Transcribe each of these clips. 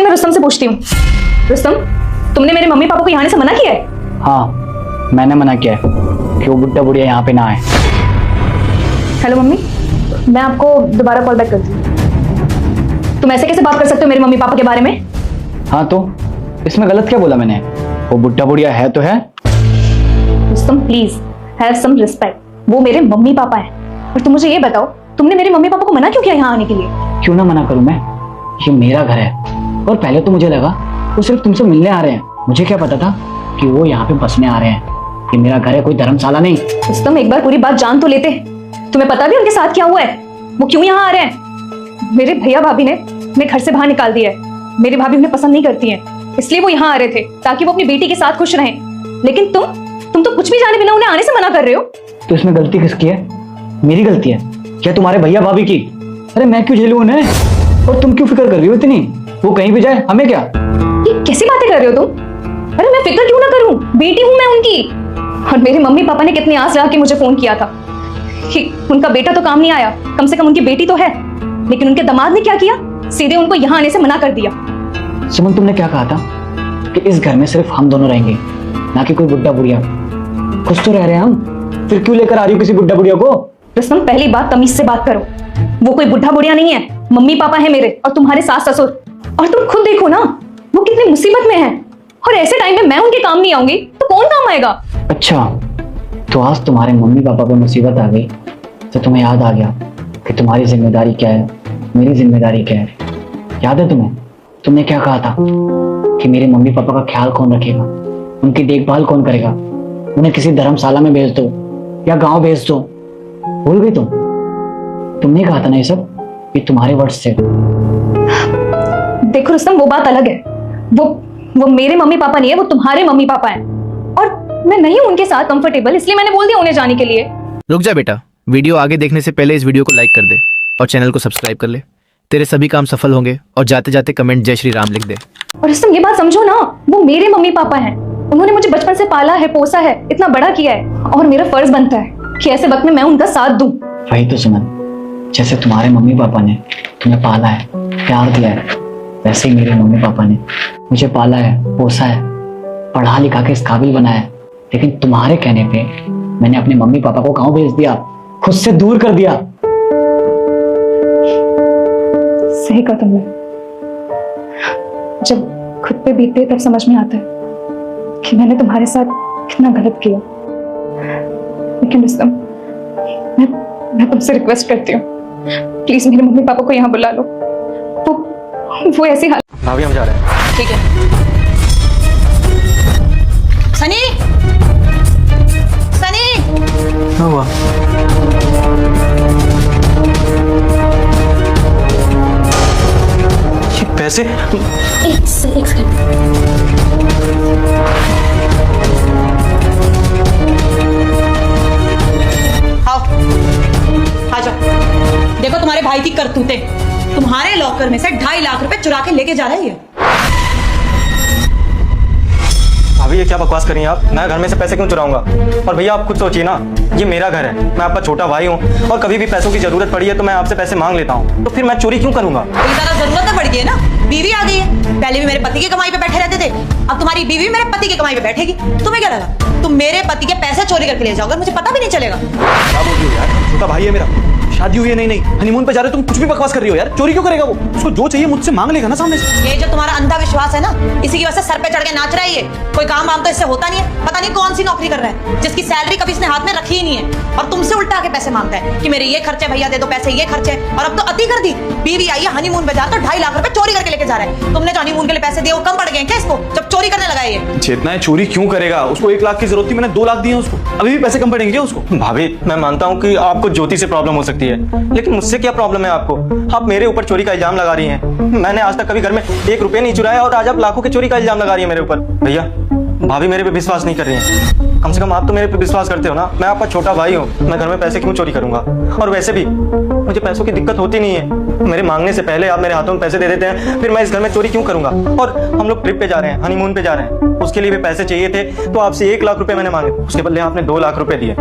मैं रुस्तम से पूछती हूँ। रुस्तम, तुमने मेरे मम्मी पापा को यहाँ आने से मना किया है? हाँ, मैंने मना किया है कि वो बुड्ढा बुढ़िया यहाँ पे ना आए। हेलो मम्मी, मैं आपको दोबारा कॉल बैक करती हूँ। तुम ऐसे कैसे बात कर सकते हो मेरे मम्मी पापा के बारे में? हाँ तो इसमें गलत क्या बोला मैंने? वो बुड्ढा बुढ़िया है तो है। Rustam please have some respect, वो मेरे मम्मी पापा हैं। और तुम मुझे ये बताओ, तुमने मेरे मम्मी पापा को मना क्यों किया यहाँ आने के लिए? क्यों ना मना करूं मैं, ये मेरा घर है। और पहले तो मुझे लगा वो सिर्फ तुमसे मिलने आ रहे हैं, मुझे क्या पता था कि वो यहाँ पे बसने आ रहे हैं। ये मेरा घर है, कोई धर्मशाला नहीं। रुस्तम एक बार पूरी बात जान तो लेते। तुम्हें पता भी उनके साथ क्या हुआ है, वो क्यों यहाँ आ रहे हैं? मेरे भैया भाभी ने मैं घर से बाहर निकाल दिया है। मेरी भाभी उन्हें पसंद नहीं करती है, इसलिए वो यहाँ आ रहे थे ताकि वो अपनी बेटी के साथ खुश रहें। लेकिन तुम तो कुछ भी जाने बिना उन्हें आने से मना कर रहे हो। तो इसमें गलती किसकी है? मेरी गलती है क्या तुम्हारे भैया भाभी की? अरे मैं क्यों झेलूं उन्हें, और तुम क्यों फिक्र कर रही हो इतनी? वो कहीं भी जाए हमें क्या? ये कैसी बातें कर रहे हो तुम? अरे मैं फिक्र क्यों ना करूं, बेटी हूं मैं उनकी। और मेरे मम्मी पापा ने कितनी आस लगा के मुझे फोन किया था कि उनका बेटा तो काम नहीं आया, कम से कम उनकी बेटी तो है। लेकिन उनके दामाद ने क्या किया, सीधे उनको यहाँ आने से मना कर दिया। सुमन, तुमने क्या कहा था कि इस घर में सिर्फ हम दोनों रहेंगे, ना कि कोई बुड्ढा बुढ़िया? खुश तो रह रहे हैं हम, फिर क्यों लेकर आ रही हो किसी बुड्ढा बुढ़िया को? रुस्तम पहली बात तमीज से बात करो, वो कोई बुढ़ा बुढ़िया नहीं है, मम्मी पापा है मेरे और तुम्हारे सास ससुर। और तुम खुद देखो ना वो कितनी मुसीबत में है, और ऐसे टाइम में मैं उनके काम नहीं आऊंगी तो कौन काम आएगा? अच्छा, तो आज तुम्हारे मम्मी पापा पे मुसीबत आ गई तो तुम्हें याद आ गया कि तुम्हारी जिम्मेदारी क्या है, मेरी जिम्मेदारी क्या है। याद है तुम्हें, तुमने क्या कहा था कि मेरे मम्मी पापा का ख्याल कौन रखेगा, उनकी देखभाल कौन करेगा? उन्हें किसी धर्मशाला में भेज दो या गांव भेज दो। भूल गई तुमने कहा था ना ये सब, ये तुम्हारे वर्ड्स थे। देखो रुस्तम, वो बात अलग है। वो मेरे मम्मी पापा नहीं है, वो तुम्हारे मम्मी पापा हैं। और मैं नहीं हूं उनके साथ कंफर्टेबल, इसलिए मैंने बोल दिया उन्हें जाने के लिए। रुक जा बेटा, वीडियो आगे देखने से पहले इस वीडियो को लाइक कर दे और चैनल को सब्सक्राइब कर ले। तेरे सभी काम सफल होंगे। और जाते जाते कमेंट जय श्री राम लिख दे। और रुस्तम ये बात समझो ना, वो मेरे मम्मी पापा हैं। उन्होंने मुझे बचपन से पाला है, पोसा है, इतना बड़ा किया है, और मेरा फर्ज बनता है कि ऐसे वक्त में मैं उनका साथ दूं। वही तो सुमन, जैसे तुम्हारे मम्मी पापा ने तुम्हें पाला है, प्यार दिया है, वैसे ही मेरे मम्मी पापा ने मुझे पाला है, पोसा है, पढ़ा लिखा के इस काबिल बनाया है। लेकिन तुम्हारे कहने पे मैंने अपने मम्मी पापा को गांव भेज दिया, खुद से दूर कर दिया। सही कहा तुमने। जब खुद पे बीतते तब समझ में आता है कि मैंने तुम्हारे साथ कितना गलत किया। लेकिन रुस्तम, मैं तुमसे रिक्वेस्ट करती हूँ, प्लीज मेरे मम्मी पापा को यहाँ बुला लो। वो ऐसी हाल। भाभी हम जा रहे हैं। ठीक है। सनी, सनी, क्या हुआ? ये पैसे? एक सेकंड। आओ, आ जाओ। देखो तुम्हारे भाई की करतूतें। तुम्हारे लॉकर में से 2.5 लाख रुपए चुरा के लेके जा रही है। भाभी ये क्या बकवास कर रही हैं आप? मैं घर में से पैसे क्यों चुराऊंगा? और भैया आप खुद सोचिए ना, ये मेरा घर है, मैं आपका छोटा भाई हूँ, और कभी भी पैसों की जरूरत पड़ी है तो मैं आपसे पैसे मांग लेता हूँ, तो फिर मैं चोरी क्यों करूंगा? ज्यादा जरूरत तो बढ़ गई है ना, बीवी आ गई है। पहले भी मेरे पति की कमाई पे बैठे रहते थे, अब तुम्हारी बीवी मेरे पति की कमाई पे बैठेगी। तुम्हें क्या लगा तुम मेरे पति के पैसे चोरी करके ले जाओगे, मुझे पता भी नहीं चलेगा? क्या बोल रही हो यार? छोटा भाई है मेरा, शादी हुई है नहीं, हनीमून पे जा रहे हो, तुम कुछ भी बकवास कर रही हो यार। चोरी क्यों करेगा वो? उसको जो चाहिए मुझसे मांग लेगा ना सामने से। ये जो तुम्हारा अंधा विश्वास है ना, इसी की वजह से सर पे चढ़ के नाच रहा है ये। कोई काम वाम तो इससे होता नहीं है, पता नहीं कौन सी नौकरी कर रहा है जिसकी सैलरी कभी इसने हाथ में रखी ही नहीं है, और तुमसे उल्टा के पैसे मांगता है कि मेरे ये खर्चे भैया दे दो पैसे, ये खर्चे। और अब तो अति कर दी, बीवी आई है हनीमून पे जा तो 2.5 लाख रुपए चोरी करके लेके जा रहा है। तुमने जो हनीमून के लिए पैसे दिए वो कम पड़ गए क्या इसको, जब चोरी करने लगा ये? जितना है चोरी क्यों करेगा? उसको 1 लाख की जरूरत थी, मैंने 2 लाख दिए उसको, अभी भी पैसे कम पड़ेंगे क्या उसको? भाभी मैं मानता हूँ कि आपको ज्योति से प्रॉब्लम हो सकती है, लेकिन मुझसे क्या प्रॉब्लम है आपको? आप मेरे ऊपर चोरी का इल्जाम लगा रही हैं। मैंने आज तक कभी घर में 1 रुपया नहीं चुराया, और आज आप लाखों की चोरी का इल्जाम लगा रही है मेरे ऊपर। भैया भाभी मेरे पे विश्वास नहीं कर रही हैं, कम से कम आप तो मेरे पे विश्वास करते हो ना। मैं आपका छोटा भाई हूँ, मैं घर में पैसे क्यों चोरी करूंगा? और वैसे भी मुझे पैसों की दिक्कत होती नहीं है, मेरे मांगने से पहले आप मेरे हाथों में पैसे दे देते हैं, फिर मैं इस घर में चोरी क्यों करूंगा? और हम लोग ट्रिप पे जा रहे हैं, हनीमून पे जा रहे हैं, उसके लिए भी पैसे चाहिए थे, तो आपसे 1 लाख रुपए मैंने मांगे, उसके बदले आपने 2 लाख रुपए दिए।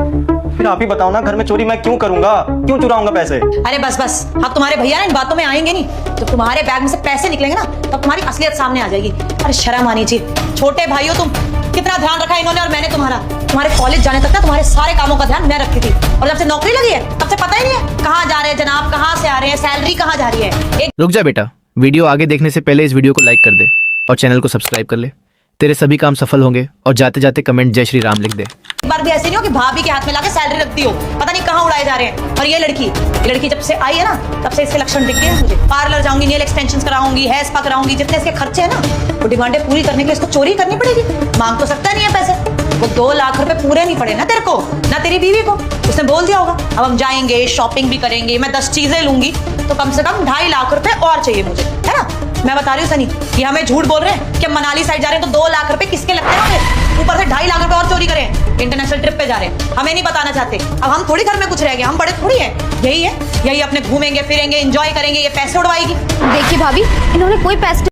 फिर आप ही बताओ ना, घर में चोरी मैं क्यों करूंगा? क्यों चुराऊंगा पैसे? अरे बस बस, अब तुम्हारे भैया ना इन बातों में आएंगे नहीं। तो तुम्हारे बैग में से पैसे निकलेंगे ना, तब तुम्हारी असलियत सामने आ जाएगी। अरे शर्म आनी चाहिए। छोटे भाई हो तुम, कितना ध्यान रखा इन्होंने और मैंने तुम्हारा। तुम्हारे कॉलेज जाने तक ना तुम्हारे सारे कामों का ध्यान मैं रखती थी, और जब से नौकरी लगी है तब से पता ही नहीं है कहाँ जा रहे हैं जनाब, कहाँ से आ रहे हैं, सैलरी कहाँ जा रही है। एक रुक जा बेटा, वीडियो आगे देखने से पहले इस वीडियो को लाइक कर दे और चैनल को सब्सक्राइब कर ले। तेरे सभी काम सफल होंगे और जाते जाते कमेंट जय श्री राम लिख दे। बार भी ऐसे नहीं हो कि भाभी के हाथ में लाके सैलरी रखती हो, पता नहीं कहाँ उड़ाए जा रहे हैं। और ये लड़की जब से आई है ना तब से इसके लक्षण दिख गए हैं मुझे। पार्लर जाऊंगी, नेल एक्सटेंशंस कराऊंगी, हेयर स्पा कराऊंगी, जितने इसके खर्चे हैं ना वो डिमांडें पूरी करने के लिए इसको चोरी करनी पड़ेगी। मांग तो सकता नहीं है पैसे, वो 2 लाख रुपए पूरे नहीं पड़े ना तेरे को ना तेरी बीवी को। उसने बोल दिया होगा अब हम जाएंगे, शॉपिंग भी करेंगे, मैं 10 चीजें लूंगी तो कम से कम 2.5 लाख रुपए और चाहिए मुझे, है ना। मैं बता रही हूँ सनी, ये हमें झूठ बोल रहे हैं कि हम मनाली साइड जा रहे हैं तो 2 लाख रुपए किसके लगते हैं, ऊपर से 2.5 लाख रुपए और चोरी करें। इंटरनेशनल ट्रिप पे जा रहे हैं, हमें नहीं बताना चाहते। अब हम थोड़ी घर में कुछ रह गए, हम बड़े थोड़ी है। यही अपने घूमेंगे फिरेंगे, एंजॉय करेंगे, ये पैसे उड़वाएगी। देखिए भाभी, इन्होंने कोई पैसे